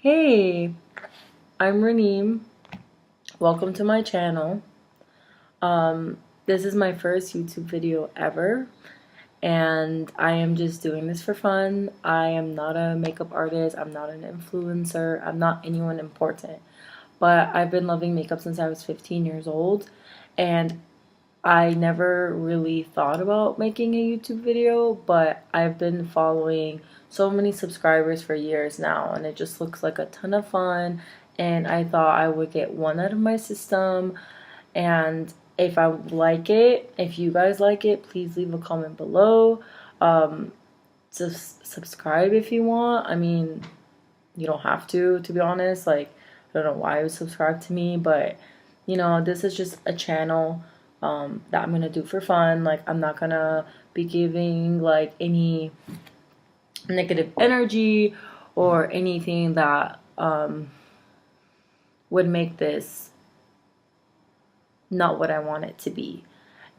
Hey, I'm Raneem. Welcome to my channel. This is my first YouTube video ever, and I am just doing this for fun. I am not a makeup artist, I'm not an influencer, I'm not anyone important, but I've been loving makeup since I was 15 years old, and I never really thought about making a YouTube video, but I've been following so many subscribers for years now, and it just looks like a ton of fun. And I thought I would get one out of my system. And if I like it, if you guys like it, please leave a comment below. Just subscribe if you want. I mean, you don't have to be honest. Like, I don't know why you subscribe to me, but this is just a channel that I'm gonna do for fun. Like, I'm not gonna be giving like any negative energy or anything that would make this not what I want it to be.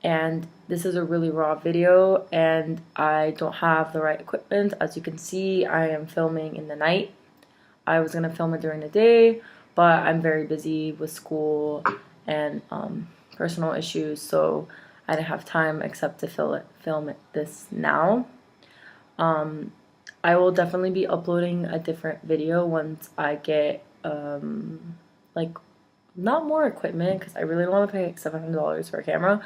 And this is a really raw video, and I don't have the right equipment. As you can see, I am filming in the night. I was gonna film it during the day, but I'm very busy with school and personal issues, so I didn't have time except to film this now. I will definitely be uploading a different video once I get like not more equipment, because I really don't want to pay like $700 for a camera,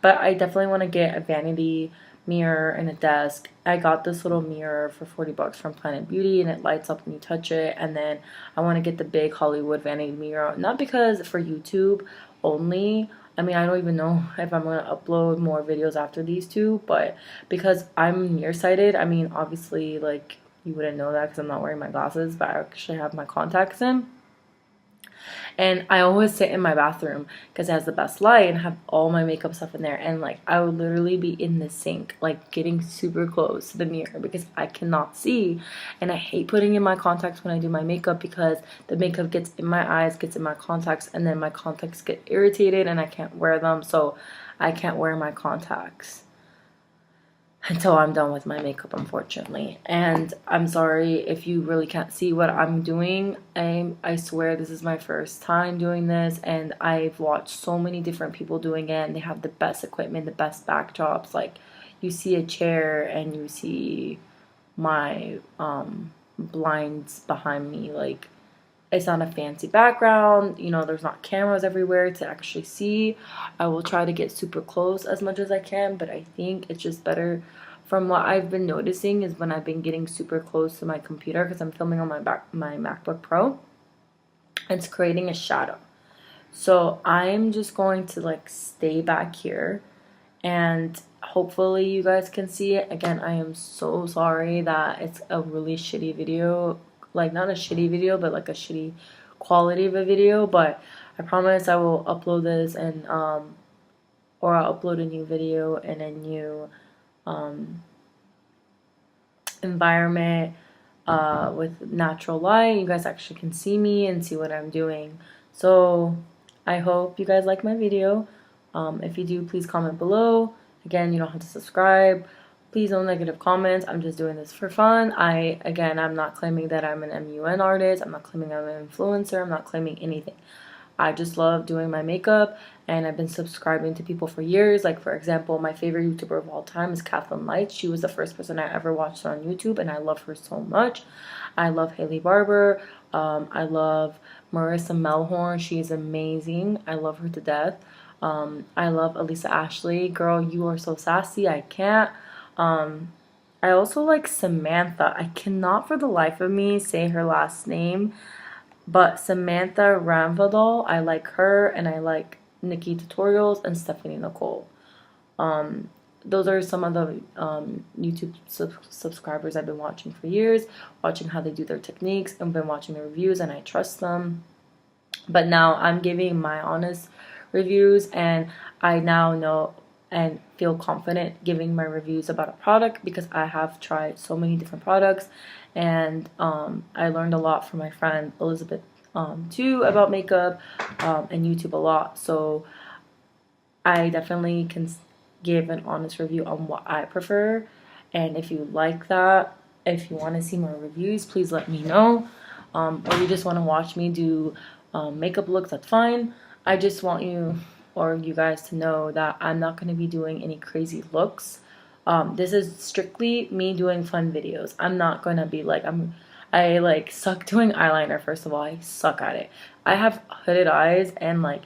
but I definitely want to get a vanity mirror and a desk. I got this little mirror for 40 bucks from Planet Beauty, and it lights up when you touch it. And then I want to get the big Hollywood vanity mirror, not because for YouTube only. I mean, I don't even know if I'm going to upload more videos after these two, but because I'm nearsighted, I mean, obviously, like, you wouldn't know that because I'm not wearing my glasses, but I actually have my contacts in. And I always sit in my bathroom because it has the best light and have all my makeup stuff in there. And like, I would literally be in the sink, like getting super close to the mirror because I cannot see. And I hate putting in my contacts when I do my makeup because the makeup gets in my eyes, gets in my contacts, and then my contacts get irritated and I can't wear them. So I can't wear my contacts until I'm done with my makeup, unfortunately. And I'm sorry if you really can't see what I'm doing. I swear this is my first time doing this, and I've watched so many different people doing it, and they have the best equipment, the best backdrops. Like, you see a chair and you see my blinds behind me. Like, it's not a fancy background, there's not cameras everywhere to actually see. I will try to get super close as much as I can, but I think it's just better. From what I've been noticing is when I've been getting super close to my computer, because I'm filming on my MacBook Pro, it's creating a shadow. So I'm just going to like stay back here, and hopefully you guys can see it. Again, I am so sorry that it's a really shitty video. Like, not a shitty video, but like a shitty quality of a video. But I promise I will upload this, and or I'll upload a new video in a new environment with natural light. You guys actually can see me and see what I'm doing. So I hope you guys like my video. If you do, please comment below. Again, you don't have to subscribe. Please, no negative comments. I'm just doing this for fun. I'm not claiming that I'm an MUN artist. I'm not claiming I'm an influencer. I'm not claiming anything. I just love doing my makeup, and I've been subscribing to people for years. Like, for example, my favorite YouTuber of all time is Kathleen Lights. She was the first person I ever watched on YouTube, and I love her so much. I love Haley Barber. I love Marissa Melhorn. She is amazing. I love her to death. I love Elisa Ashley. Girl, you are so sassy. I can't. I also like Samantha. I cannot for the life of me say her last name, but Samantha Ramvadal, I like her, and I like Nikki Tutorials and Stephanie Nicole. Those are some of the YouTube subscribers I've been watching for years, watching how they do their techniques, and been watching their reviews, and I trust them. But now I'm giving my honest reviews, and I now know and feel confident giving my reviews about a product because I have tried so many different products, and I learned a lot from my friend Elizabeth too about makeup and YouTube a lot. So I definitely can give an honest review on what I prefer, and if you like that, if you want to see more reviews, please let me know. or you just want to watch me do makeup looks, that's fine. I just want you or you guys to know that I'm not going to be doing any crazy looks. This is strictly me doing fun videos. I'm not going to be like, I like suck doing eyeliner. First of all, I suck at it. I have hooded eyes, and like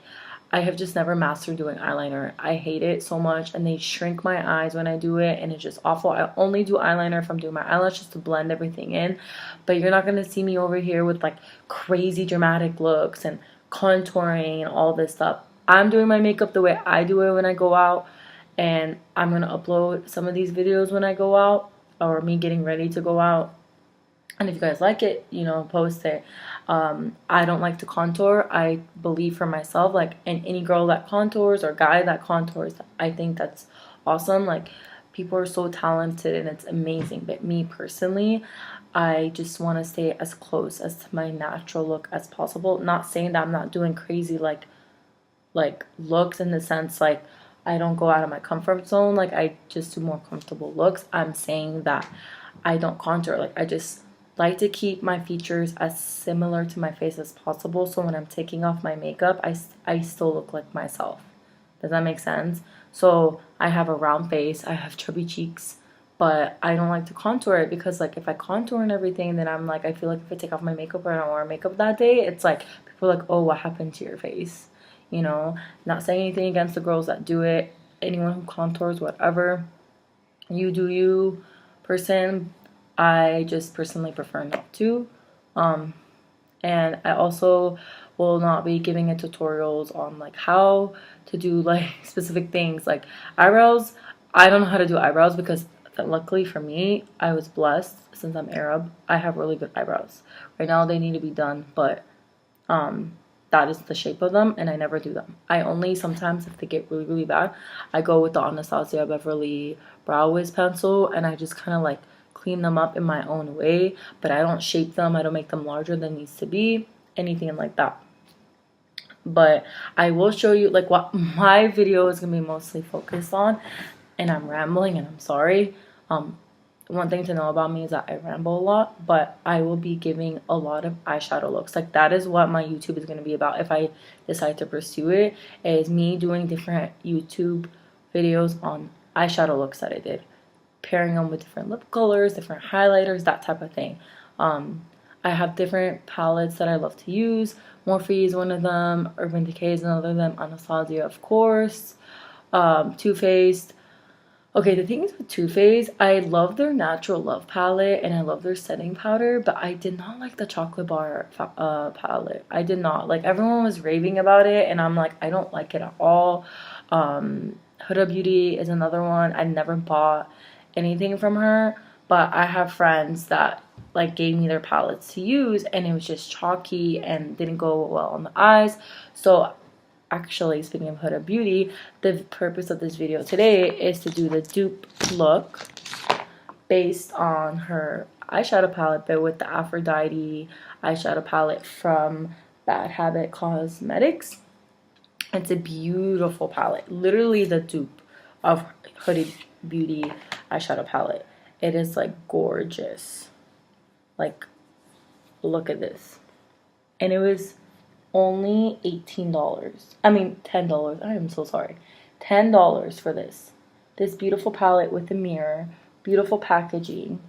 I have just never mastered doing eyeliner. I hate it so much, and they shrink my eyes when I do it, and it's just awful. I only do eyeliner if I'm doing my eyelashes to blend everything in, but you're not going to see me over here with like crazy dramatic looks and contouring and all this stuff. I'm doing my makeup the way I do it when I go out, and I'm going to upload some of these videos when I go out, or me getting ready to go out. And if you guys like it, you know, post it. I don't like to contour. I believe for myself, like, and any girl that contours or guy that contours, I think that's awesome. Like, people are so talented and it's amazing. But me personally, I just want to stay as close as to my natural look as possible. Not saying that I'm not doing crazy like looks, in the sense like I don't go out of my comfort zone. Like, I just do more comfortable looks. I'm saying that I don't contour. Like, I just like to keep my features as similar to my face as possible, so when I'm taking off my makeup, I still look like myself. Does that make sense? So I have a round face, I have chubby cheeks, but I don't like to contour it, because like if I contour and everything, then I'm like, I feel like if I take off my makeup or I don't wear makeup that day, it's like people are like, oh, what happened to your face? You know, not saying anything against the girls that do it, anyone who contours, whatever, you do you, person. I just personally prefer not to. And I also will not be giving it tutorials on like how to do like specific things like eyebrows. I don't know how to do eyebrows, because luckily for me, I was blessed. Since I'm Arab, I have really good eyebrows. Right now they need to be done, but that is the shape of them, and I never do them. I only sometimes, if they get really, really bad, I go with the Anastasia Beverly Brow Wiz pencil, and I just kind of like clean them up in my own way, but I don't shape them. I don't make them larger than needs to be, anything like that. But I will show you like what my video is gonna be mostly focused on, and I'm rambling and I'm sorry. One thing to know about me is that I ramble a lot, but I will be giving a lot of eyeshadow looks. Like, that is what my YouTube is going to be about if I decide to pursue it, is me doing different YouTube videos on eyeshadow looks that I did, pairing them with different lip colors, different highlighters, that type of thing. I have different palettes that I love to use. Morphe is one of them, Urban Decay is another of them, Anastasia, of course, Too Faced. Okay, the thing is with Too Faced, I love their Natural Love palette and I love their setting powder, but I did not like the chocolate bar palette. I did not. Like, everyone was raving about it, and I'm like, I don't like it at all. Huda Beauty is another one. I never bought anything from her, but I have friends that like gave me their palettes to use, and it was just chalky and didn't go well on the eyes. So actually, speaking of Huda Beauty, the purpose of this video today is to do the dupe look based on her eyeshadow palette, but with the Aphrodite eyeshadow palette from Bad Habit Cosmetics. It's a beautiful palette, literally the dupe of Huda Beauty eyeshadow palette. It is like gorgeous. Like, look at this. And it was only $18. I mean, $10. I am so sorry. $10 for this. This beautiful palette with the mirror. Beautiful packaging.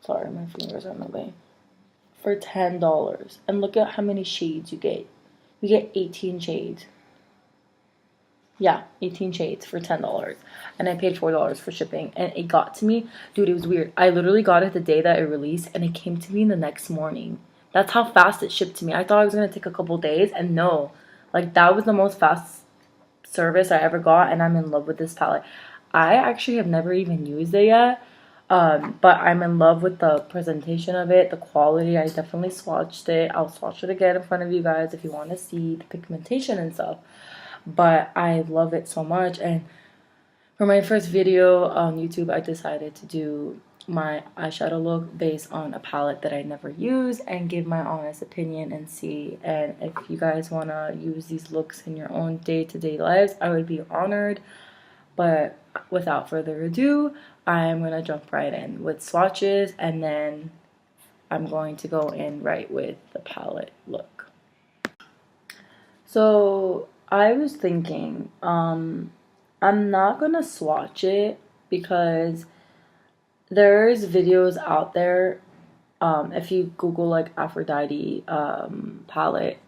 Sorry, my fingers are in the way. For $10. And look at how many shades you get. You get 18 shades. Yeah, 18 shades for $10. And I paid $4 for shipping. And it got to me. Dude, it was weird. I literally got it the day that it released, and it came to me the next morning. That's how fast it shipped to me. I thought it was going to take a couple days, and no. Like, that was the most fast service I ever got, and I'm in love with this palette. I actually have never even used it yet, but I'm in love with the presentation of it, the quality. I definitely swatched it. I'll swatch it again in front of you guys if you want to see the pigmentation and stuff. But I love it so much, and for my first video on YouTube, I decided to do my eyeshadow look based on a palette that I never use and give my honest opinion and see. And if you guys want to use these looks in your own day-to-day lives, I would be honored. But without further ado, I'm going to jump right in with swatches, and then I'm going to go in right with the palette look. So I was thinking, I'm not gonna swatch it because there's videos out there. If you Google like Aphrodite palette,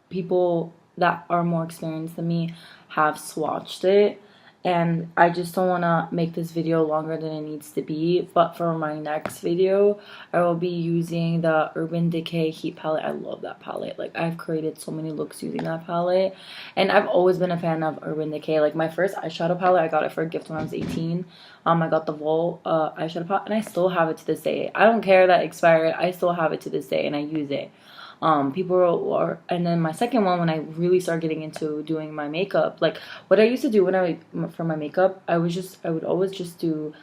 people that are more experienced than me have swatched it, and I just don't want to make this video longer than it needs to be. But for my next video, I will be using the Urban Decay Heat palette. I love that palette. Like, I've created so many looks using that palette, and I've always been a fan of Urban Decay. Like, my first eyeshadow palette, I got it for a gift when I was 18. I got the Vol eyeshadow palette, and I still have it to this day. I don't care that it expired. I still have it to this day, and I use it. People are, and then my second one, when I really started getting into doing my makeup, like what I used to do for my makeup, I would always just do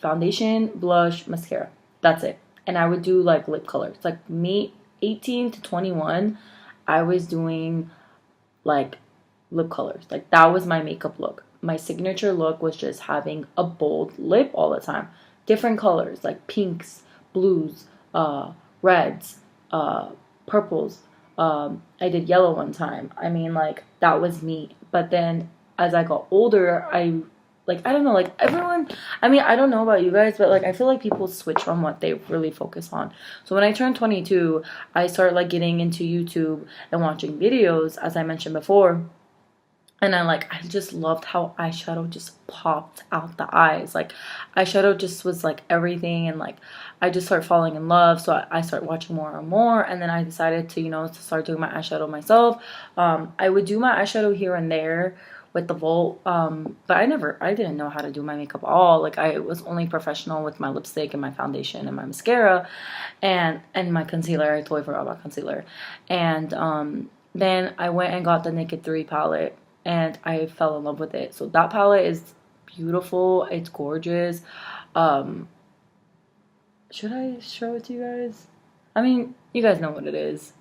foundation, blush, mascara. That's it. And I would do like lip colors. Like me, 18 to 21, I was doing like lip colors. Like that was my makeup look. My signature look was just having a bold lip all the time. Different colors like pinks, blues, reds, purples. I did yellow one time. I mean, like, that was me. But then as I got older, I don't know, like, everyone, I mean, I don't know about you guys, but like, I feel like people switch on what they really focus on. So when I turned 22, I started like getting into YouTube and watching videos, as I mentioned before. And I just loved how eyeshadow just popped out the eyes. Like, eyeshadow just was like everything, and like I just started falling in love. So I started watching more and more, and then I decided to, to start doing my eyeshadow myself. I would do my eyeshadow here and there with the Volt, but I didn't know how to do my makeup at all. Like, I was only professional with my lipstick and my foundation and my mascara and my concealer. I totally forgot about concealer. And then I went and got the Naked 3 palette, and I fell in love with it. So that palette is beautiful. It's gorgeous. Should I show it to you guys? I mean, you guys know what it is.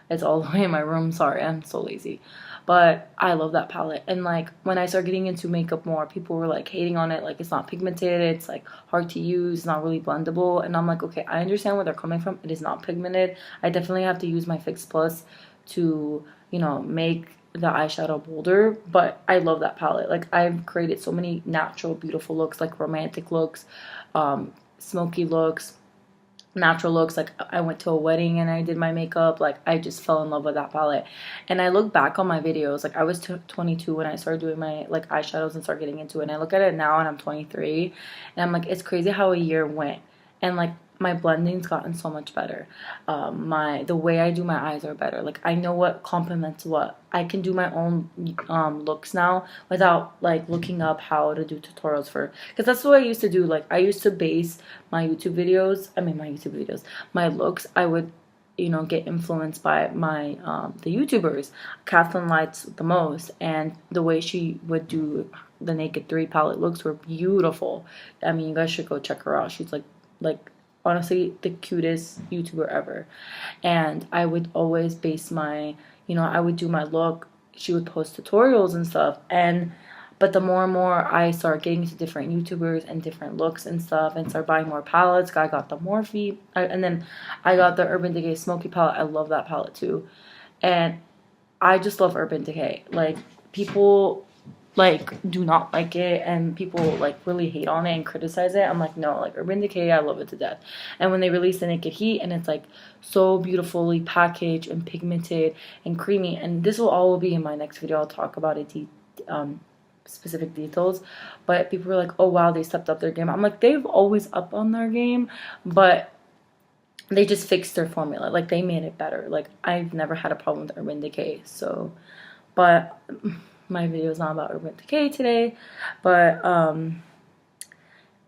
It's all the way in my room. Sorry, I'm so lazy. But I love that palette. And like, when I started getting into makeup more, people were like hating on it. Like, it's not pigmented. It's like hard to use. It's not really blendable. And I'm like, okay, I understand where they're coming from. It is not pigmented. I definitely have to use my Fix Plus to, make the eyeshadow bolder, but I love that palette. Like, I've created so many natural, beautiful looks, like romantic looks, smoky looks, natural looks. Like, I went to a wedding and I did my makeup. Like, I just fell in love with that palette. And I look back on my videos, like, I was 22 when I started doing my like eyeshadows and started getting into it, and I look at it now and I'm 23, and I'm like, it's crazy how a year went. And like, my blending's gotten so much better. The way I do my eyes are better. Like, I know what complements what. I can do my own looks now without like looking up how to do tutorials for, because that's what I used to do. Like, I used to base my my looks, I would get influenced by my the YouTubers. Kathleen Lights the most, and the way she would do the Naked 3 palette looks were beautiful. I mean, you guys should go check her out. She's like honestly the cutest YouTuber ever. And I would always base my, I would do my look, she would post tutorials and stuff, but the more and more I start getting into different YouTubers and different looks and stuff, and start buying more palettes. I got the Morphe, and then I got the Urban Decay Smoky palette. I love that palette too. And I just love Urban Decay. Like, people like do not like it, and people like really hate on it and criticize it. I'm like, no, like, Urban Decay, I love it to death. And when they release the Naked Heat, and it's like so beautifully packaged and pigmented and creamy, and this will all be in my next video. I'll talk about it, specific details. But people were like, oh wow, they stepped up their game. I'm like, they've always up on their game, but they just fixed their formula. Like, they made it better. Like, I've never had a problem with Urban Decay. So, but my video is not about Urban Decay today. But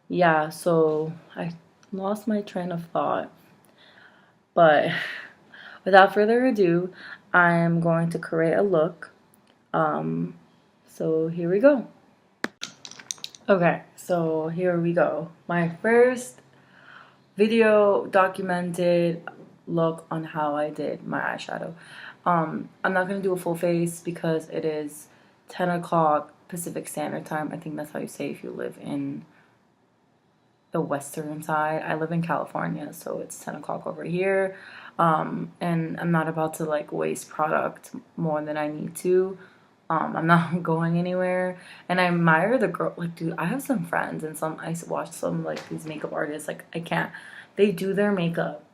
yeah, so I lost my train of thought. But without further ado, I'm going to create a look. So here we go. Okay, so here we go. My first video documented look on how I did my eyeshadow. I'm not going to do a full face because it is 10 o'clock Pacific Standard Time. I think that's how you say if you live in the western side. I live in California, so it's 10 o'clock over here. And I'm not about to like waste product more than I need to. I'm not going anywhere. And I admire the girl. Like, dude, I have some friends and I watch some like these makeup artists. Like, I can't. They do their makeup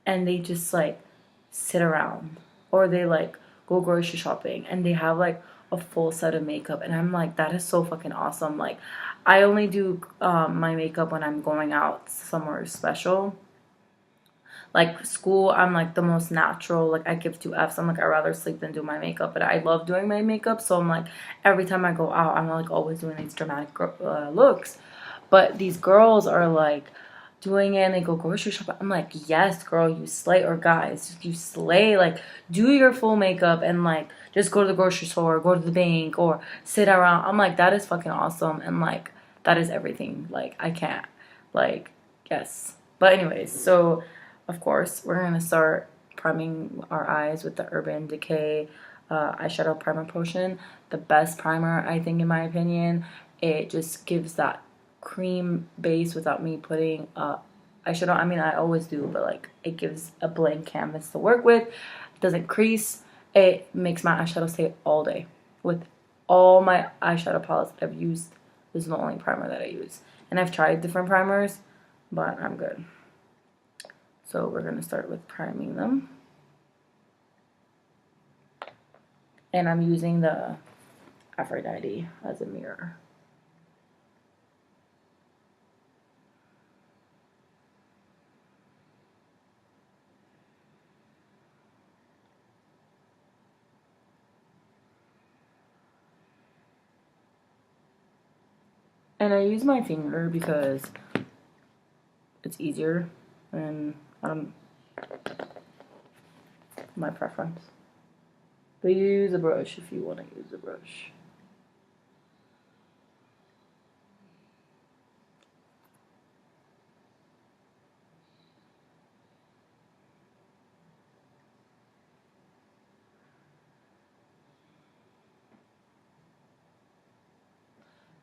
and they just like sit around, or they like go grocery shopping and they have like a full set of makeup. And I'm like, that is so fucking awesome. Like, I only do my makeup when I'm going out somewhere special. Like school, I'm like the most natural. Like, I give 2 Fs. I'm like, I'd rather sleep than do my makeup. But I love doing my makeup. So I'm like, every time I go out, I'm like always doing these dramatic looks. But these girls are like doing it and they go grocery shopping. I'm like, yes, girl, you slay. Or guys, you slay. Like, do your full makeup and like just go to the grocery store, or go to the bank, or sit around. I'm like, that is fucking awesome. And like, that is everything. Like, I can't. Like, yes. But anyways, so of course, we're going to start priming our eyes with the Urban Decay eyeshadow primer potion. The best primer, I think, in my opinion. It just gives that cream base without me putting eyeshadow. I mean, I always do, but like, it gives a blank canvas to work with. It doesn't crease. It makes my eyeshadow stay all day. With all my eyeshadow palettes that I've used, this is the only primer that I use. And I've tried different primers, but I'm good. So we're going to start with priming them. And I'm using the Aphrodite as a mirror. And I use my finger because it's easier and my preference. But you use a brush if you want to use a brush.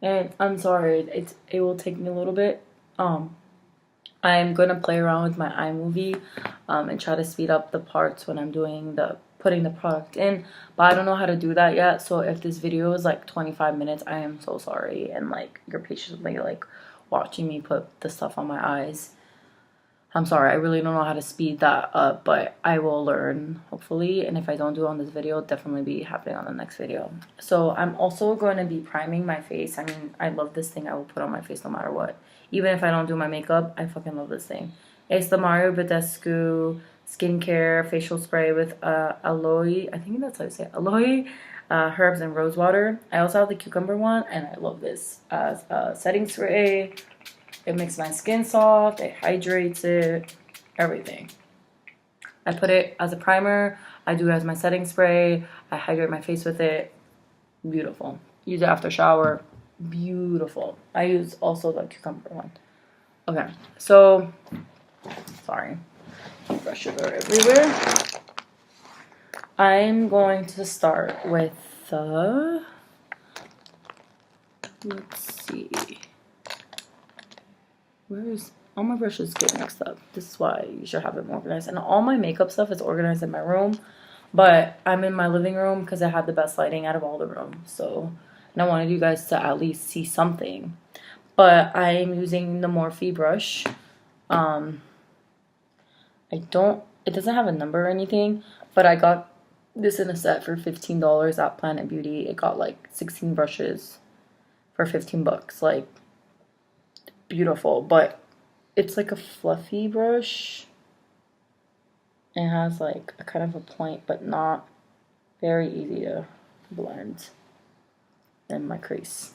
And I'm sorry, it will take me a little bit. I'm gonna play around with my iMovie and try to speed up the parts when I'm doing putting the product in, but I don't know how to do that yet. So if this video is like 25 minutes, I am so sorry, and like you're patiently like watching me put the stuff on my eyes. I'm sorry, I really don't know how to speed that up, but I will learn, hopefully. And if I don't do it on this video, it'll definitely be happening on the next video. So I'm also going to be priming my face. I mean, I love this thing. I will put on my face no matter what. Even if I don't do my makeup, I fucking love this thing. It's the Mario Badescu skincare facial spray with aloe. I think that's how you say it. Aloe, herbs, and rose water. I also have the cucumber one, and I love this as a setting spray. It makes my skin soft, it hydrates it, everything. I put it as a primer, I do it as my setting spray, I hydrate my face with it. Beautiful. Use it after shower. Beautiful. I use also the cucumber one. Okay, so, sorry. Brush sugar everywhere. I'm going to start with the, let's see. Where's all my brushes get mixed up? This is why you should have them organized. And all my makeup stuff is organized in my room, but I'm in my living room because I have the best lighting out of all the rooms. So, and I wanted you guys to at least see something. But I'm using the Morphe brush. It doesn't have a number or anything, but I got this in a set for $15 at Planet Beauty. It got like 16 brushes for 15 bucks. Like, beautiful, but it's like a fluffy brush. It has like a kind of a point, but not very easy to blend in my crease.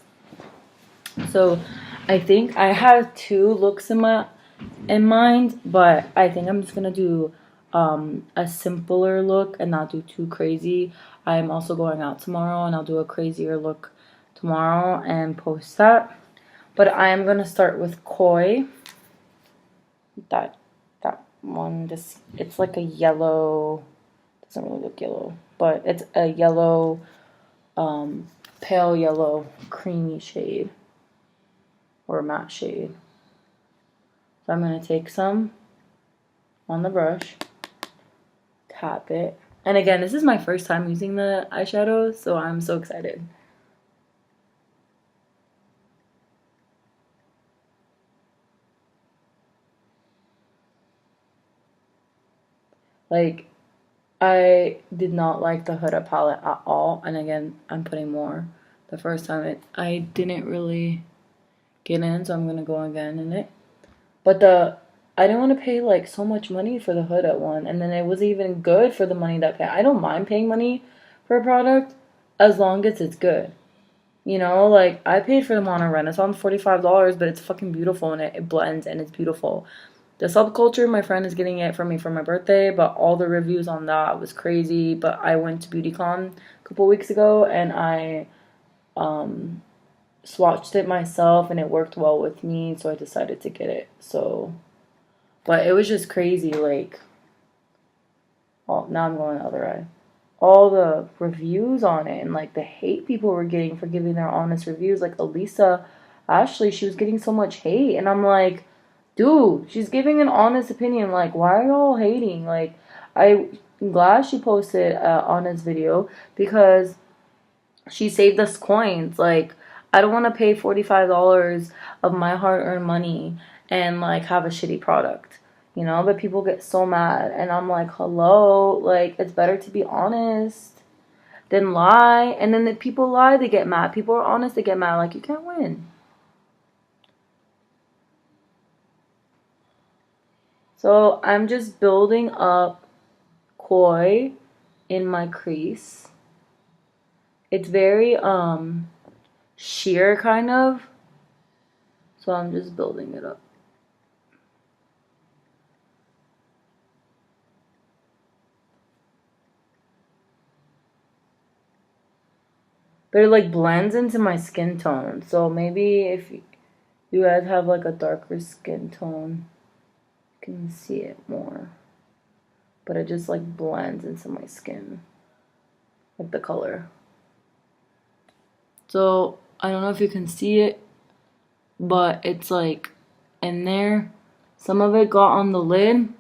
So I think I have 2 looks in mind, but I think I'm just gonna do a simpler look and not do too crazy. I'm also going out tomorrow, and I'll do a crazier look tomorrow and post that. But I am gonna start with Koi. That one, it's like a yellow. Doesn't really look yellow, but it's a yellow, pale yellow, creamy shade or matte shade. So I'm going to take some on the brush, tap it. And again, this is my first time using the eyeshadow, so I'm so excited. Like, I did not like the Huda palette at all. And again, I'm putting more. The first time I didn't really get in, so I'm going to go again in it. But I didn't want to pay like so much money for the Huda one. And then it wasn't even good for the money that I paid. I don't mind paying money for a product as long as it's good. You know, like I paid for the Mono Renaissance $45, but it's fucking beautiful and it blends and it's beautiful. The Subculture, my friend is getting it for me for my birthday, but all the reviews on that was crazy. But I went to BeautyCon a couple weeks ago and I swatched it myself and it worked well with me, so I decided to get it. So, but it was just crazy, like, oh, now I'm going the other eye. All the reviews on it and like the hate people were getting for giving their honest reviews. Like Elisa Ashley, she was getting so much hate, and I'm like, dude, she's giving an honest opinion. Like, why are y'all hating? Like, I'm glad she posted an honest video because she saved us coins. Like, I don't want to pay $45 of my hard-earned money and like have a shitty product, you know? But people get so mad, and I'm like, hello, like it's better to be honest than lie. And then if people lie, they get mad. People are honest, they get mad. Like, you can't win. So I'm just building up koi in my crease. It's very sheer kind of. So I'm just building it up. But it like blends into my skin tone. So maybe if you guys have like a darker skin tone, you can see it more. But it just like blends into my skin. Like the color. So I don't know if you can see it, but it's like in there. Some of it got on the lid,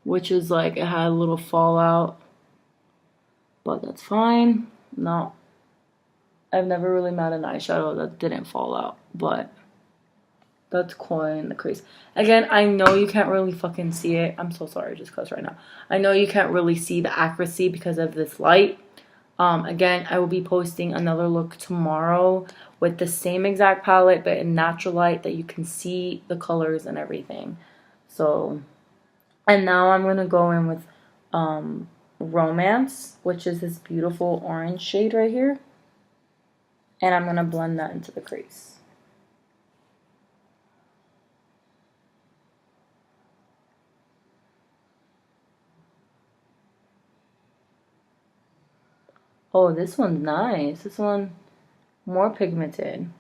which is like it had a little fallout, but that's fine. No, I've never really met an eyeshadow that didn't fall out, but that's koi in the crease. Again, I know you can't really fucking see it. I'm so sorry, just cuss right now. I know you can't really see the accuracy because of this light. Again, I will be posting another look tomorrow with the same exact palette, but in natural light that you can see the colors and everything. So, and now I'm going to go in with Romance, which is this beautiful orange shade right here. And I'm going to blend that into the crease. Oh, this one's nice. This one more pigmented.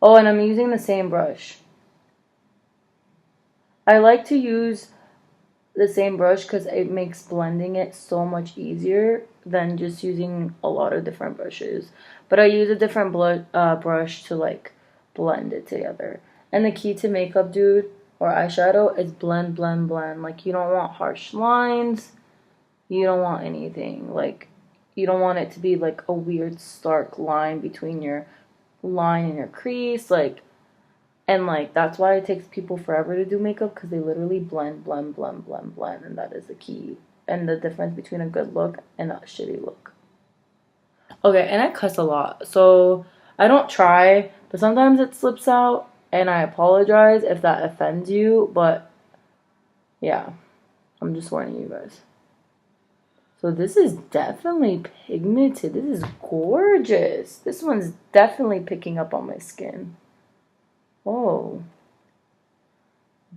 Oh, and I'm using the same brush. I like to use the same brush because it makes blending it so much easier than just using a lot of different brushes. But I use a different brush to like blend it together. And the key to makeup, dude, or eyeshadow is blend, blend, blend. Like, you don't want harsh lines. You don't want anything. Like, you don't want it to be like a weird stark line between your line and your crease. Like, and like that's why it takes people forever to do makeup, because they literally blend, blend, blend, blend, blend, and that is the key and the difference between a good look and a shitty look. Okay, and I cuss a lot, so I don't try, but sometimes it slips out, and I apologize if that offends you, but yeah, I'm just warning you guys. So this is definitely pigmented. This is gorgeous. This one's definitely picking up on my skin. Oh,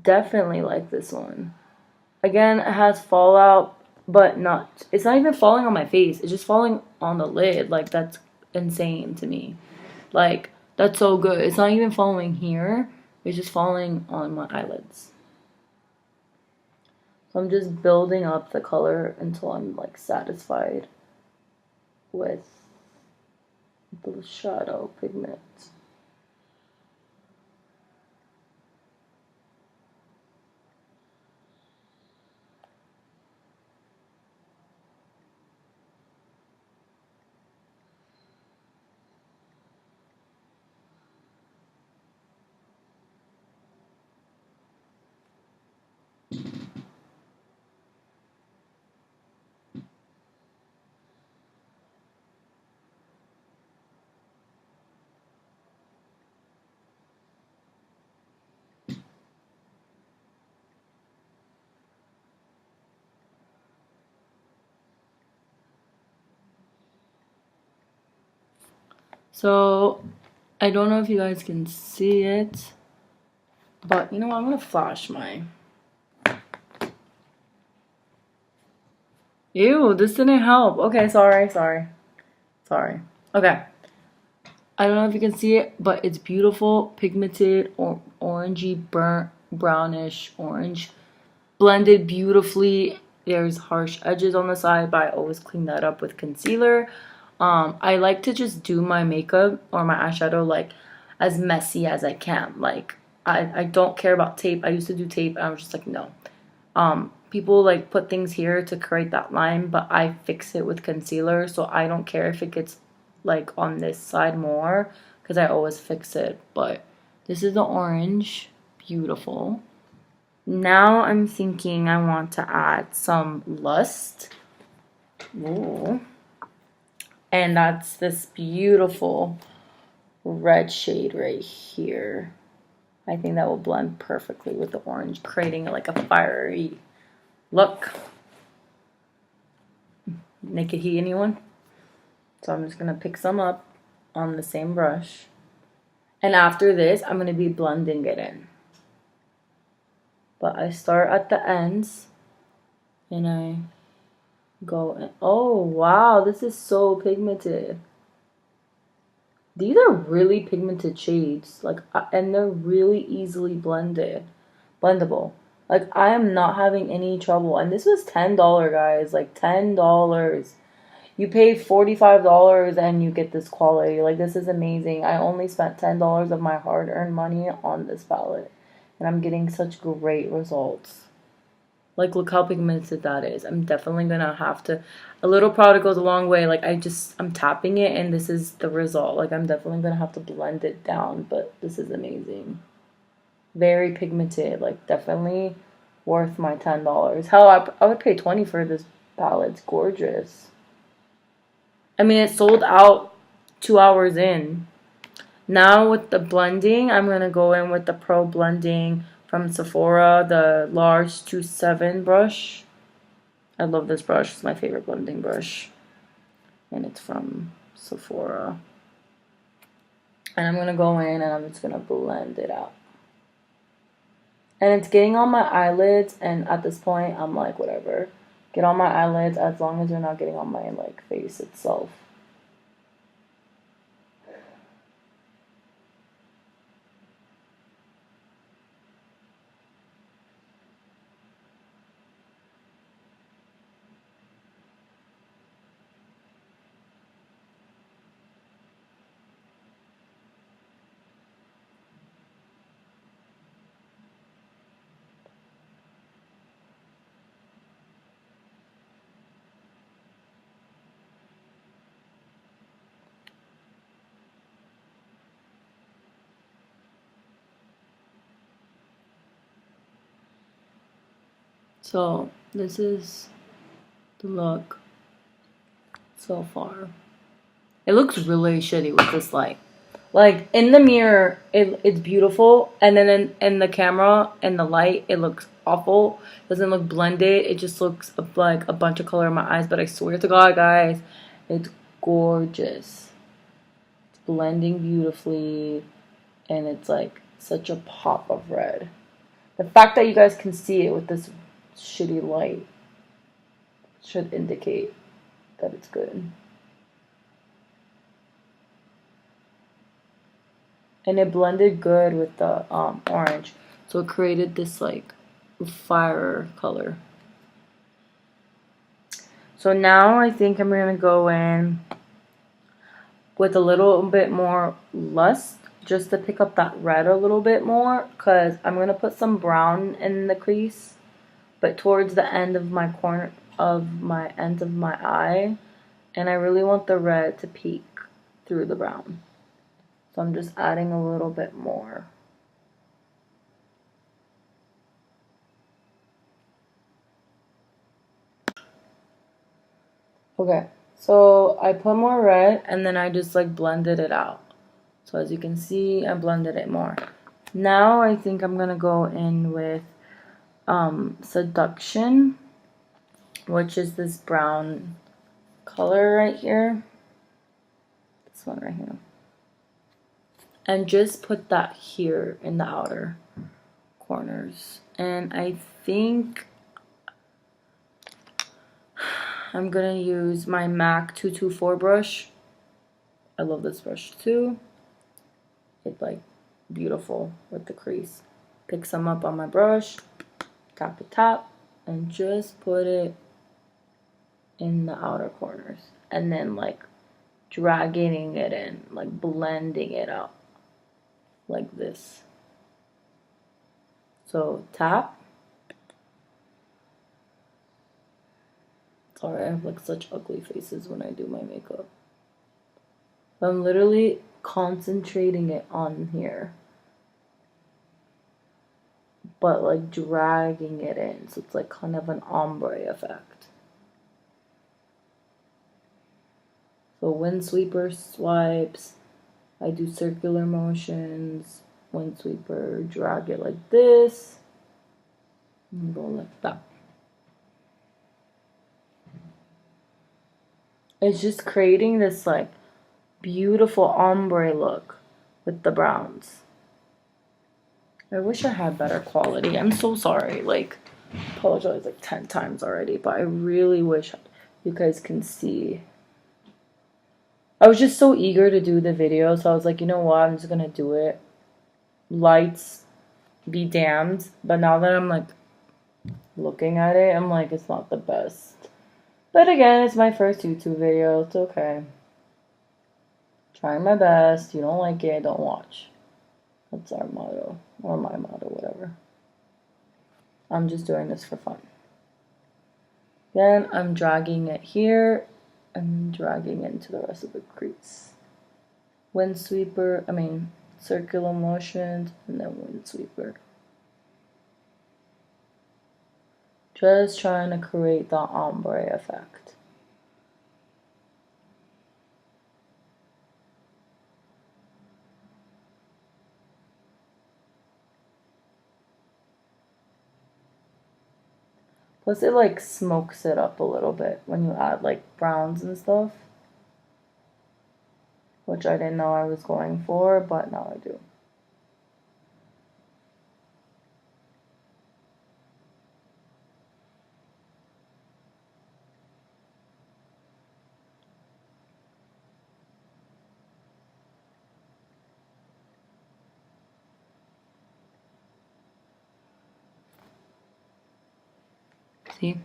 definitely like this one. Again, it has fallout, but it's not even falling on my face. It's just falling on the lid. Like, that's insane to me. Like, that's so good. It's not even falling here. It's just falling on my eyelids. So I'm just building up the color until I'm like satisfied with the shadow pigment. So I don't know if you guys can see it, but you know what? I'm gonna flash mine. Ew, this didn't help. Okay, sorry. Okay. I don't know if you can see it, but it's beautiful, pigmented, or orangey, burnt, brownish orange. Blended beautifully. There's harsh edges on the side, but I always clean that up with concealer. I like to just do my makeup or my eyeshadow like as messy as I can. Like I don't care about tape. I used to do tape and I was just like, no. People like put things here to create that line, but I fix it with concealer, so I don't care if it gets like on this side more because I always fix it. But this is the orange. Beautiful. Now I'm thinking I want to add some lust. Ooh. And that's this beautiful red shade right here. I think that will blend perfectly with the orange, creating like a fiery look. Naked heat, anyone? So I'm just going to pick some up on the same brush. And after this, I'm going to be blending it in. But I start at the ends and I go in. Oh, wow, this is so pigmented. These are really pigmented shades, like, and they're really easily blendable. Like, I am not having any trouble. And this was $10, guys, like $10. You pay $45 and you get this quality. Like, this is amazing. I only spent $10 of my hard-earned money on this palette, and I'm getting such great results. Like, look how pigmented that is. I'm definitely gonna have to, a little product goes a long way. Like, I'm tapping it and this is the result. Like, I'm definitely gonna have to blend it down, but this is amazing. Very pigmented, like definitely worth my $10. Hell, I would pay $20 for this palette. It's gorgeous. I mean, it sold out 2 hours in. Now with the blending, I'm gonna go in with the Pro Blending from Sephora, the large 2.7 brush. I love this brush. It's my favorite blending brush. And it's from Sephora. And I'm going to go in and I'm just going to blend it out. And it's getting on my eyelids. And at this point, I'm like, whatever. Get on my eyelids as long as you're not getting on my like face itself. So this is the look so far. It looks really shitty with this light. Like in the mirror, it's beautiful, and then in the camera and the light, it looks awful. Doesn't look blended. It just looks like a bunch of color in my eyes. But I swear to God, guys, it's gorgeous. It's blending beautifully, and it's like such a pop of red. The fact that you guys can see it with this shitty light should indicate that it's good. And it blended good with the orange, so it created this like fire color. So now I think I'm gonna go in with a little bit more lust, just to pick up that red a little bit more, because I'm gonna put some brown in the crease, but towards the end of my corner of my ends of my eye, and I really want the red to peek through the brown. So I'm just adding a little bit more. Okay, so I put more red and then I just like blended it out. So as you can see, I blended it more. Now I think I'm gonna go in with Seduction, which is this brown color right here. This one right here. and just put that here in the outer corners. And I think I'm gonna use my MAC 224 brush. I love this brush too. It's like beautiful with the crease. Pick some up on my brush, tap it, tap, and just put it in the outer corners, and then like dragging it in, like blending it out like this. So tap. Sorry, I have like such ugly faces when I do my makeup. I'm literally concentrating it on here, but like dragging it in, so it's like kind of an ombre effect. So windsweeper swipes, I do circular motions, windsweeper, drag it like this, and go like that. It's just creating this like beautiful ombre look with the browns. I wish I had better quality. I'm so sorry. Like, apologize like 10 times already, but I really wish you guys can see. I was just so eager to do the video, so I was like, you know what, I'm just gonna do it. Lights be damned. But now that I'm like looking at it, I'm like, it's not the best. But again, it's my first YouTube video. It's okay. Trying my best. You don't like it, don't watch. That's our motto. Or my motto, whatever. I'm just doing this for fun. Then I'm dragging it here and dragging it into the rest of the crease. Circular motions, and then windsweeper. Just trying to create the ombre effect. Plus it like smokes it up a little bit when you add like browns and stuff. Which I didn't know I was going for, but now I do. See?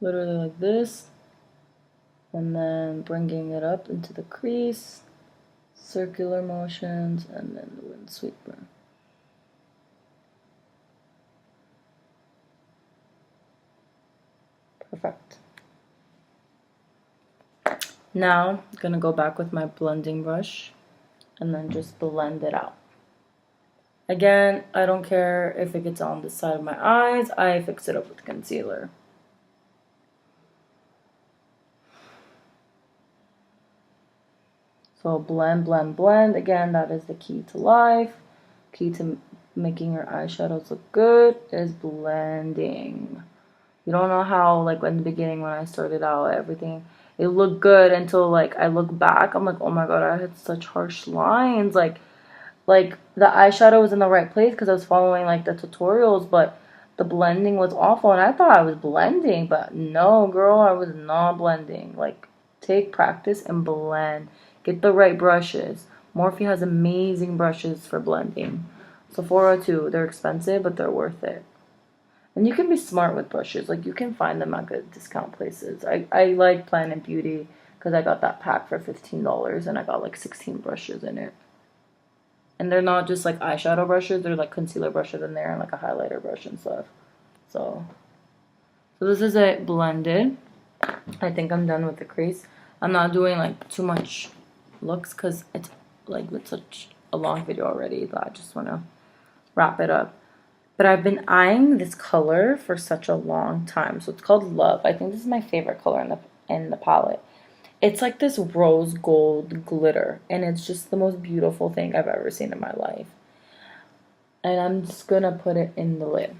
Literally like this. And then bringing it up into the crease. Circular motions, and then the windsweeper. Perfect. Now, I'm gonna go back with my blending brush and then just blend it out. Again, I don't care if it gets on the side of my eyes, I fix it up with concealer. So blend, blend, blend. Again, that is the key to life. Key to making your eyeshadows look good is blending. You don't know how, like, in the beginning when I started out, everything, it looked good until, like, I look back, I'm like, oh my god, I had such harsh lines. Like the eyeshadow was in the right place because I was following, like, the tutorials, but the blending was awful, and I thought I was blending, but no, girl, I was not blending. Like, take practice and blend. Get the right brushes. Morphe has amazing brushes for blending. Sephora too, they're expensive, but they're worth it. And you can be smart with brushes. Like, you can find them at good discount places. I like Planet Beauty because I got that pack for $15 and I got like 16 brushes in it. And they're not just like eyeshadow brushes, they're like concealer brushes in there and like a highlighter brush and stuff. So this is it blended. I think I'm done with the crease. I'm not doing like too much looks because it's like with such a long video already that I just want to wrap it up. But I've been eyeing this color for such a long time. So it's called Love. I think this is my favorite color in the palette. It's like this rose gold glitter, and it's just the most beautiful thing I've ever seen in my life. And I'm just gonna put it in the lid.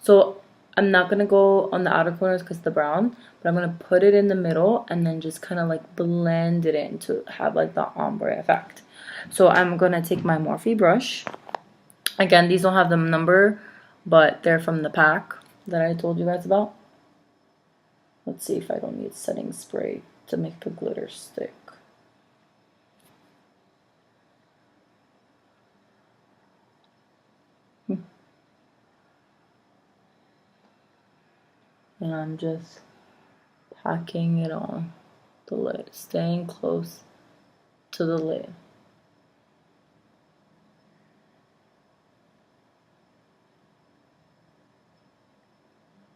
So I'm not going to go on the outer corners because the brown, but I'm going to put it in the middle and then just kind of like blend it in to have like the ombre effect. So I'm going to take my Morphe brush. Again, these don't have the number, but they're from the pack that I told you guys about. Let's see if I don't need setting spray to make the glitter stick. And I'm just packing it on the lid, staying close to the lid.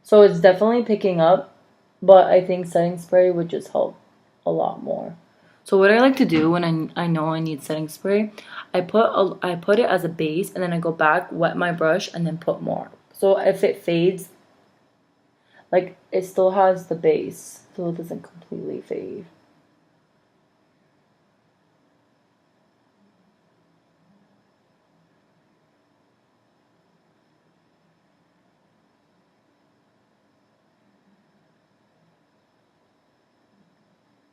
So it's definitely picking up, but I think setting spray would just help a lot more. So what I like to do when I know I need setting spray, I put it as a base and then I go back, wet my brush, and then put more. So if it fades, like it still has the base, so it doesn't completely fade.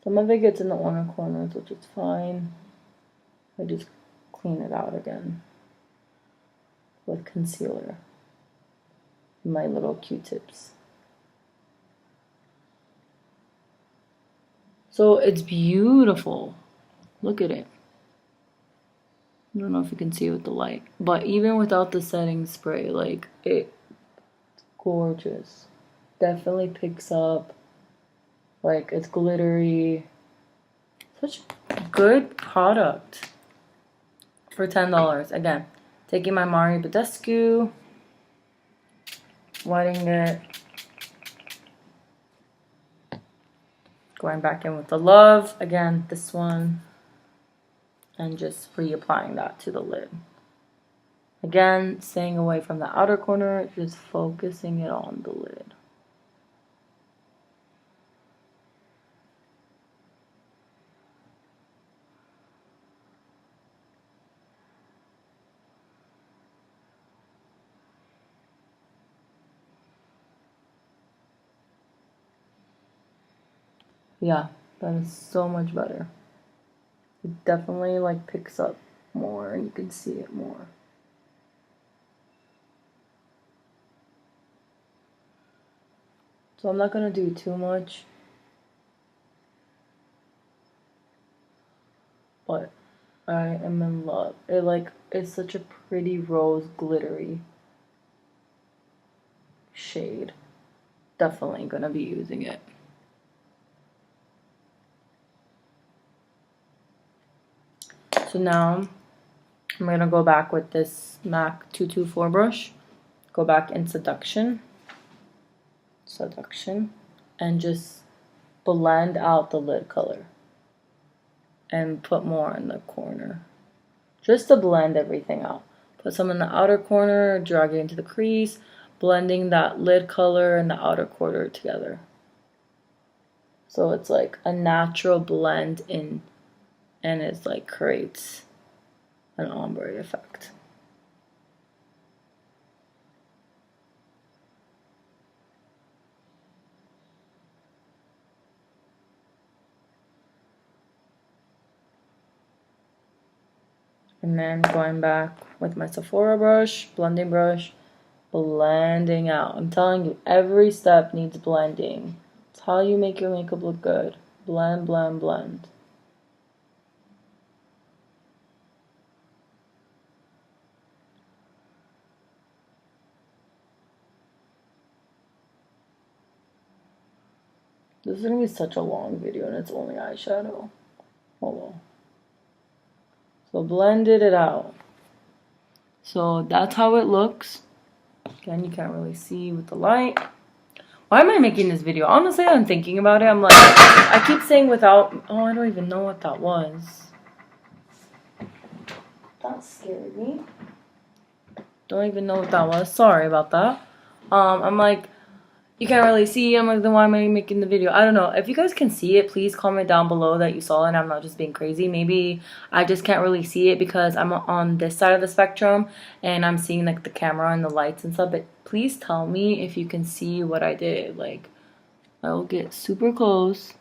Some of it gets in the inner corners, which is fine. I just clean it out again with concealer. My little Q-tips. So it's beautiful. Look at it. I don't know if you can see with the light, but even without the setting spray, like it's gorgeous. Definitely picks up. Like it's glittery. Such a good product for $10. Again, taking my Mari Badescu, wetting it, going back in with the Love, again, this one, and just reapplying that to the lid. Again, staying away from the outer corner, just focusing it on the lid. Yeah, that is so much better. It definitely like picks up more and you can see it more. So I'm not gonna do too much, but I am in love. It's such a pretty rose glittery shade. Definitely gonna be using it. So now I'm gonna go back with this MAC 224 brush. Go back in seduction, and just blend out the lid color and put more in the corner, just to blend everything out. Put some in the outer corner, drag it into the crease, blending that lid color and the outer corner together. So it's like a natural blend in, and it's like creates an ombre effect. And then going back with my Sephora brush, blending brush, blending out. I'm telling you, every step needs blending. It's how you make your makeup look good. Blend, blend, blend. This is going to be such a long video and it's only eyeshadow. Oh well. So blended it out. So that's how it looks. Again, you can't really see with the light. Why am I making this video? Honestly, I'm thinking about it. I'm like, I keep saying without... Oh, I don't even know what that was. That scared me. Don't even know what that was. Sorry about that. I'm like, You can't really see. I'm like, then why am I making the video? I don't know. If you guys can see it, please comment down below that you saw it and I'm not just being crazy. Maybe I just can't really see it because I'm on this side of the spectrum and I'm seeing like the camera and the lights and stuff. But please tell me if you can see what I did. Like, I will get super close.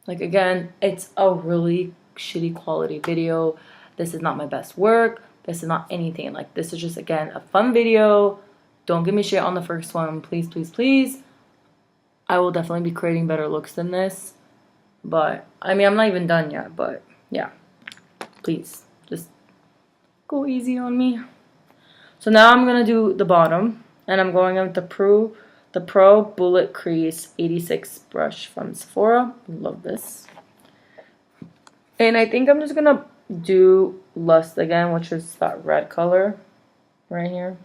Like, again, it's a really shitty quality video. This is not my best work. This is not anything. Like, this is just, again, a fun video. Don't give me shit on the first one. Please, please, please. I will definitely be creating better looks than this. But, I mean, I'm not even done yet. But, yeah. Please, just go easy on me. So now I'm going to do the bottom. And I'm going with the Pro Bullet Crease 86 brush from Sephora. Love this. And I think I'm just going to do Lust again, which is that red color right here.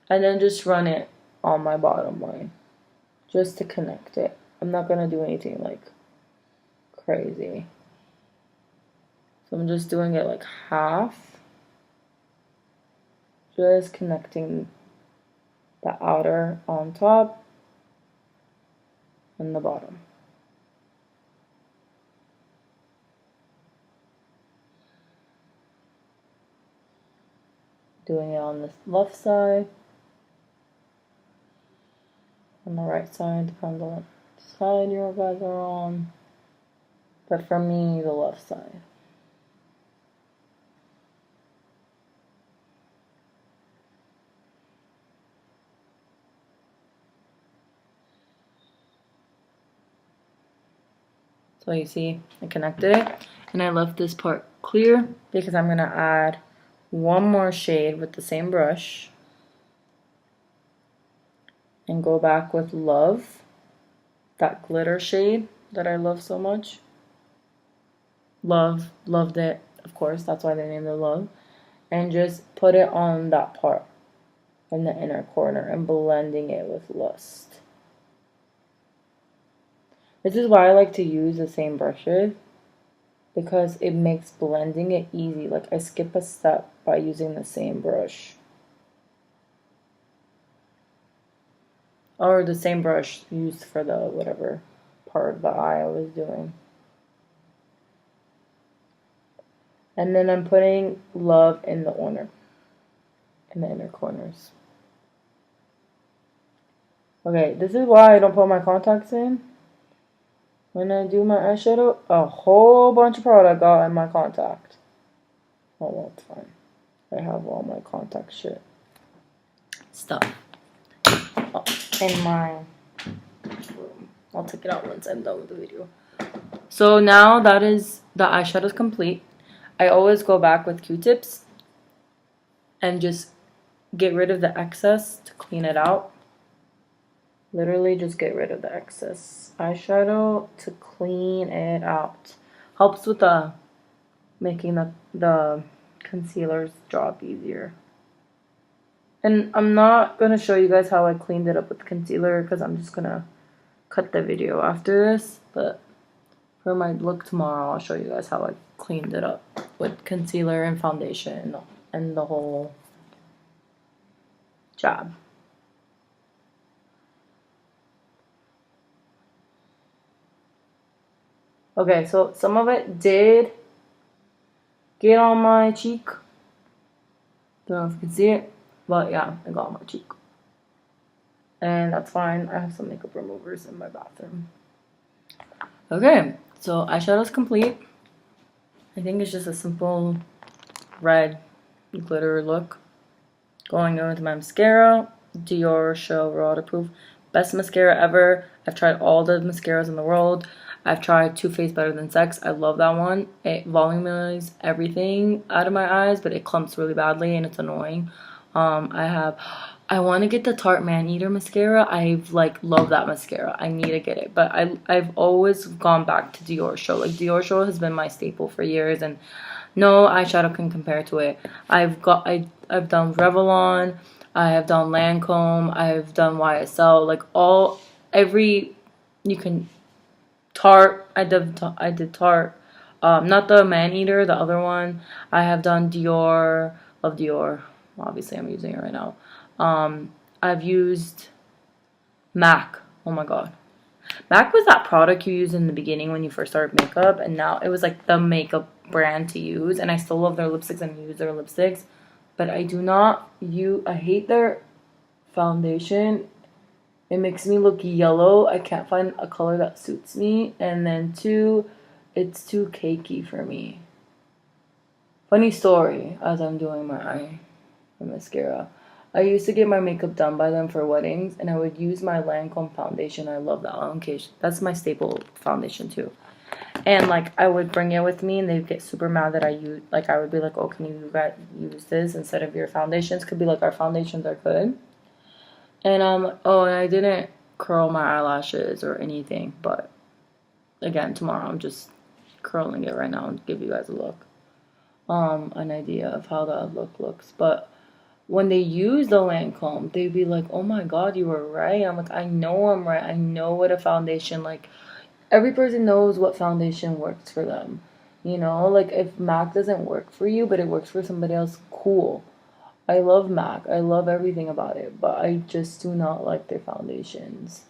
And then just run it on my bottom line. Just to connect it. I'm not going to do anything like crazy. So I'm just doing it like half. Just connecting the outer on top and the bottom. Doing it on the left side, on the right side, depends on what side you guys are on. But for me, the left side. So you see, I connected it, and I left this part clear because I'm going to add one more shade with the same brush and go back with Love, that glitter shade that I love so much. Loved it, of course, that's why they named it Love. And just put it on that part in the inner corner and blending it with Lust. This is why I like to use the same brushes, because it makes blending it easy. Like, I skip a step by using the same brush. Or the same brush used for the whatever part of the eye I was doing. And then I'm putting Love in the inner corners. Okay, this is why I don't put my contacts in. When I do my eyeshadow, a whole bunch of product got in my contact. Oh, well, it's fine. I have all my contact shit stuff in my room. I'll take it out once I'm done with the video. So now that is the eyeshadow complete. I always go back with Q-tips and just get rid of the excess to clean it out. Literally just get rid of the excess eyeshadow to clean it out. Helps with the making the concealer's job easier. And I'm not going to show you guys how I cleaned it up with concealer because I'm just going to cut the video after this. But for my look tomorrow, I'll show you guys how I cleaned it up with concealer and foundation and the whole job. Okay, so some of it did get on my cheek. Don't know if you can see it, but yeah, it got on my cheek. And that's fine. I have some makeup removers in my bathroom. Okay, so eyeshadow's complete. I think it's just a simple red glitter look. Going in with my mascara, Dior Show Waterproof. Best mascara ever. I've tried all the mascaras in the world. I've tried Too Faced Better Than Sex. I love that one. It volumizes everything out of my eyes, but it clumps really badly and it's annoying. I want to get the Tarte Man Eater mascara. I've love that mascara. I need to get it, but I've always gone back to Dior Show. Like, Dior Show has been my staple for years, and no eyeshadow can compare to it. I've done Revlon, I have done Lancome, I've done YSL, Tarte. I did Tarte. Not the Man Eater, the other one. I have done Dior, love Dior. Obviously, I'm using it right now. I've used MAC. Oh my god. MAC was that product you used in the beginning when you first started makeup, and now it was like the makeup brand to use. And I still love their lipsticks and use their lipsticks, but I do not use. I hate their foundation. It makes me look yellow. I can't find a color that suits me. And then two, it's too cakey for me. Funny story, as I'm doing my mascara. I used to get my makeup done by them for weddings, and I would use my Lancome foundation. I love that foundation. That's my staple foundation too. And like I would bring it with me, and they'd get super mad that I use. Like I would be like, "Oh, can you guys use this instead of your foundations?" Could be like our foundations are good. And oh, and I didn't curl my eyelashes or anything, but again, tomorrow I'm just curling it right now and give you guys a look, an idea of how that look looks. But when they use the Lancome, they'd be like, "Oh my god, you were right." I'm like, "I know I'm right. I know what a foundation, like every person knows what foundation works for them. You know, like if MAC doesn't work for you, but it works for somebody else, cool. I love MAC. I love everything about it, but I just do not like their foundations.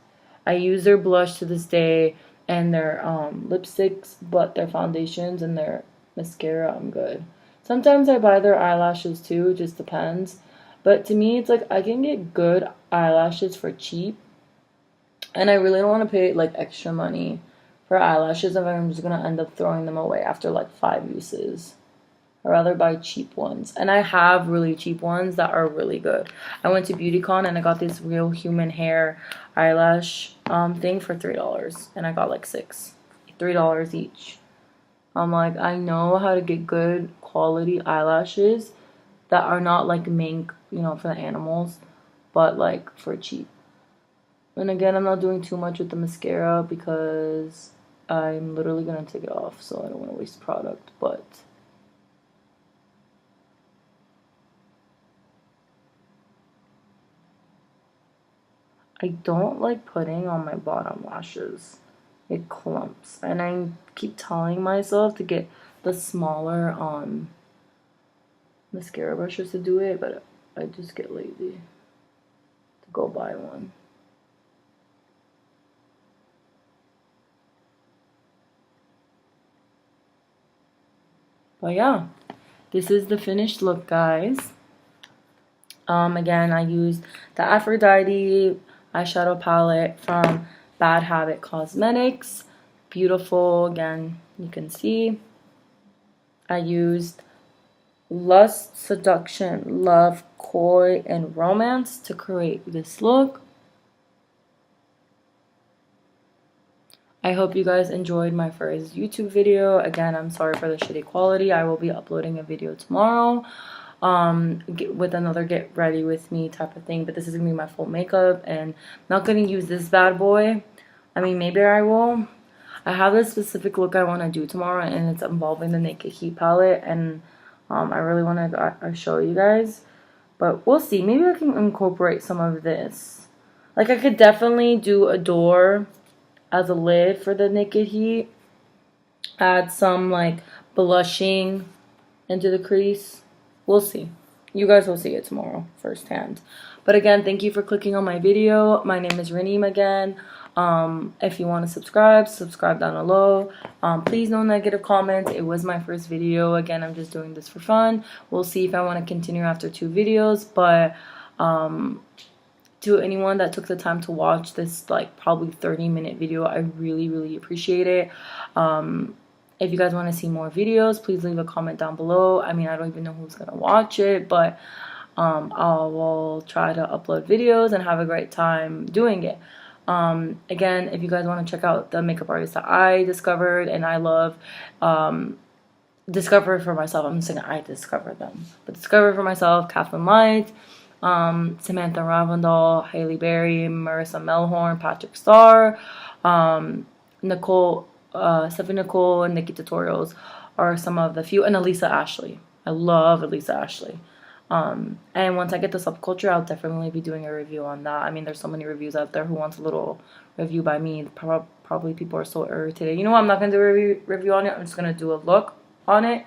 I use their blush to this day and their lipsticks, but their foundations and their mascara, I'm good. Sometimes I buy their eyelashes too, it just depends. But to me, it's like I can get good eyelashes for cheap, and I really don't want to pay like extra money for eyelashes if I'm just gonna end up throwing them away after like 5 uses. I'd rather buy cheap ones. And I have really cheap ones that are really good. I went to BeautyCon and I got this real human hair eyelash thing for $3. And I got like 6. $3 each. I'm like, I know how to get good quality eyelashes that are not like mink, you know, for the animals, but like for cheap. And again, I'm not doing too much with the mascara because I'm literally going to take it off, so I don't want to waste product, but I don't like putting on my bottom lashes. It clumps. And I keep telling myself to get the smaller mascara brushes to do it, but I just get lazy to go buy one. But yeah, this is the finished look, guys. Again, I used the Aphrodite eyeshadow palette from Bad Habit Cosmetics. Beautiful. Again, you can see. I used Lust, Seduction, Love, Coy, and Romance to create this look. I hope you guys enjoyed my first YouTube video. Again, I'm sorry for the shitty quality. I will be uploading a video tomorrow with another get ready with me type of thing, but this is gonna be my full makeup, and I'm not gonna use this bad boy. I mean, maybe I will. I have a specific look I want to do tomorrow, and it's involving the Naked Heat palette, and I really want to show you guys, but we'll see. Maybe I can incorporate some of this. Like, I could definitely do a door as a lid for the Naked Heat. Add some like blushing into the crease. We'll see. You guys will see it tomorrow firsthand. But again, thank you for clicking on my video. My name is Reneem again. If you want to subscribe down below. Please, no negative comments. It was my first video. Again, I'm just doing this for fun. We'll see if I want to continue after 2 videos. But to anyone that took the time to watch this like probably 30-minute video, I really appreciate it. If you guys want to see more videos, please leave a comment down below. I mean, I don't even know who's gonna watch it, but I will try to upload videos and have a great time doing it. Again, if you guys want to check out the makeup artists that I discovered and I love, discover for myself. I'm saying I discovered them, but discover for myself: Kathleen Light, Samantha Ravindal, Hailey Berry, Marissa Melhorn, Patrick Starr, Stephanie Nicole, and Nikki Tutorials are some of the few, and Elisa Ashley. I love Elisa Ashley. And once I get the subculture, I'll definitely be doing a review on that. I mean, there's so many reviews out there. Who wants a little review by me? Probably people are so irritated. You know what? I'm not going to do a review on it. I'm just going to do a look on it.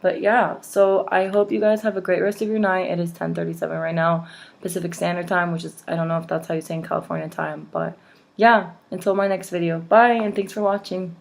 But yeah, so I hope you guys have a great rest of your night. It is 10:37 right now, Pacific Standard Time, which is, I don't know if that's how you say in California time. But yeah, until my next video. Bye, and thanks for watching.